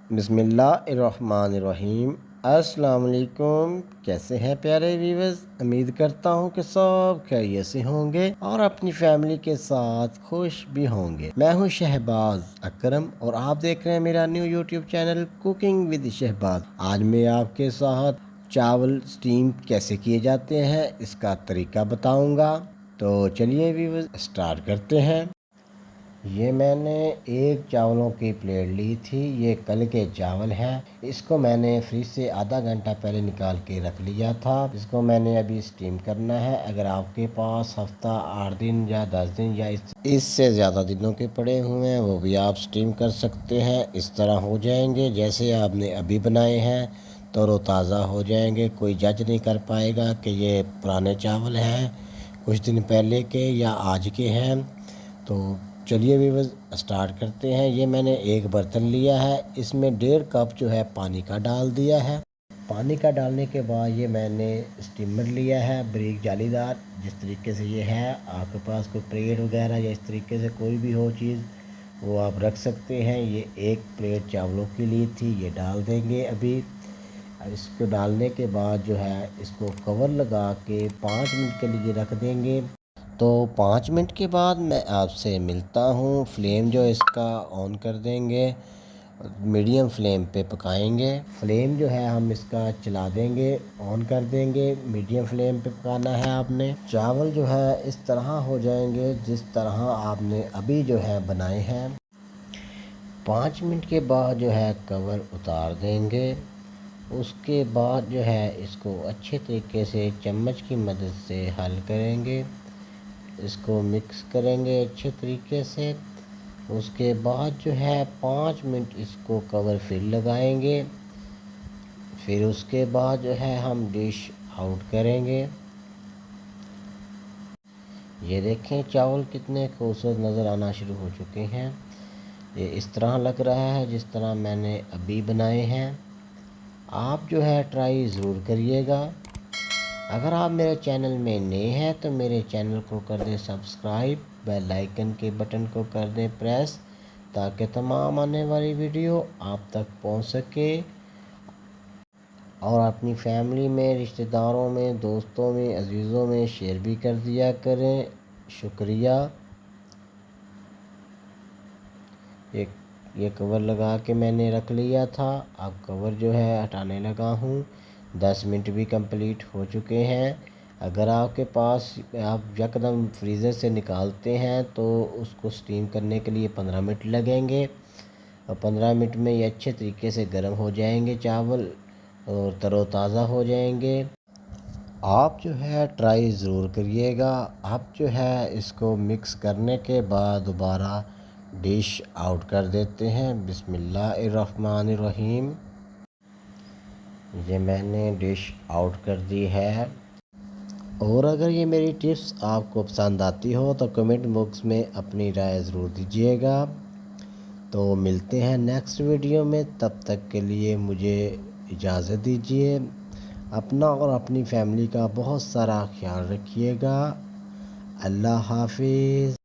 बिस्मिल्लाहिर्रहमानिर्रहीम। अस्सलाम वालेकुम। कैसे हैं प्यारे व्यूअर्स? उम्मीद करता हूँ कि सब खैरियत से होंगे और अपनी फैमिली के साथ खुश भी होंगे। मैं हूँ शहबाज अकरम और आप देख रहे हैं मेरा new YouTube channel cooking with Shahbaz. आज मैं आपके साथ चावल स्टीम कैसे किए जाते हैं इसका तरीका बताऊंगा। तो चलिए व्यूअर्स स्टार्ट करते हैं। ये मैंने एक चावलों की प्लेट ली थी। ये कल के चावल हैं। इसको मैंने फ्रिज से आधा घंटा पहले निकाल के रख लिया था। इसको मैंने अभी स्टीम करना है। अगर आपके पास हफ्ता 8 दिन या 10 दिन या इससे ज़्यादा दिनों के पड़े हुए हैं वो भी आप स्टीम कर सकते हैं। इस तरह हो जाएंगे जैसे आपने अभी बनाए हैं, तरोताज़ा हो जाएंगे। कोई जज नहीं कर पाएगा कि ये पुराने चावल हैं, कुछ दिन पहले के या आज के हैं। तो चलिए व्यूअर्स स्टार्ट करते हैं। ये मैंने एक बर्तन लिया है, इसमें 1.5 कप जो है पानी का डाल दिया है। पानी का डालने के बाद ये मैंने स्टीमर लिया है बारीक जालीदार। जिस तरीके से ये है, आपके पास कोई प्लेट वगैरह या इस तरीके से कोई भी हो चीज़ वो आप रख सकते हैं। ये एक प्लेट चावलों के लिए थी, ये डाल देंगे अभी। इसको डालने के बाद जो है इसको कवर लगा के 5 मिनट के लिए रख देंगे। तो 5 मिनट के बाद मैं आपसे मिलता हूँ। फ्लेम जो इसका ऑन कर देंगे, मीडियम फ्लेम पे पकाएंगे। फ्लेम जो है हम इसका चला देंगे, ऑन कर देंगे। मीडियम फ्लेम पे पकाना है आपने। चावल जो है इस तरह हो जाएंगे जिस तरह आपने अभी जो है बनाए हैं। 5 मिनट के बाद जो है कवर उतार देंगे। उसके बाद जो है इसको अच्छे तरीके से चम्मच की मदद से हल करेंगे। इसको मिक्स करेंगे अच्छे तरीके से। उसके बाद जो है 5 मिनट इसको कवर फिर लगाएंगे। फिर उसके बाद जो है हम डिश आउट करेंगे। ये देखें चावल कितने खूबसूरत नज़र आना शुरू हो चुके हैं। ये इस तरह लग रहा है जिस तरह मैंने अभी बनाए हैं। आप जो है ट्राई ज़रूर करिएगा। अगर आप मेरे चैनल में नए हैं तो मेरे चैनल को कर दें सब्सक्राइब, बेल आइकन के बटन को कर दें प्रेस, ताकि तमाम आने वाली वीडियो आप तक पहुंच सके। और अपनी फैमिली में, रिश्तेदारों में, दोस्तों में, अजीज़ों में शेयर भी कर दिया करें। शुक्रिया। ये कवर लगा के मैंने रख लिया था। अब कवर जो है हटाने लगा हूँ। 10 मिनट भी कंप्लीट हो चुके हैं। अगर आपके पास आप यकदम फ्रीज़र से निकालते हैं तो उसको स्टीम करने के लिए 15 मिनट लगेंगे और 15 मिनट में ये अच्छे तरीके से गर्म हो जाएंगे चावल और तरोताज़ा हो जाएंगे। आप जो है ट्राई ज़रूर करिएगा। आप जो है इसको मिक्स करने के बाद दोबारा डिश आउट कर देते हैं। बिस्मिल्लाहिर्रहमानिर्रहीम। ये मैंने डिश आउट कर दी है। और अगर ये मेरी टिप्स आपको पसंद आती हो तो कमेंट बॉक्स में अपनी राय ज़रूर दीजिएगा। तो मिलते हैं नेक्स्ट वीडियो में, तब तक के लिए मुझे इजाज़त दीजिए। अपना और अपनी फैमिली का बहुत सारा ख्याल रखिएगा। अल्लाह हाफिज़।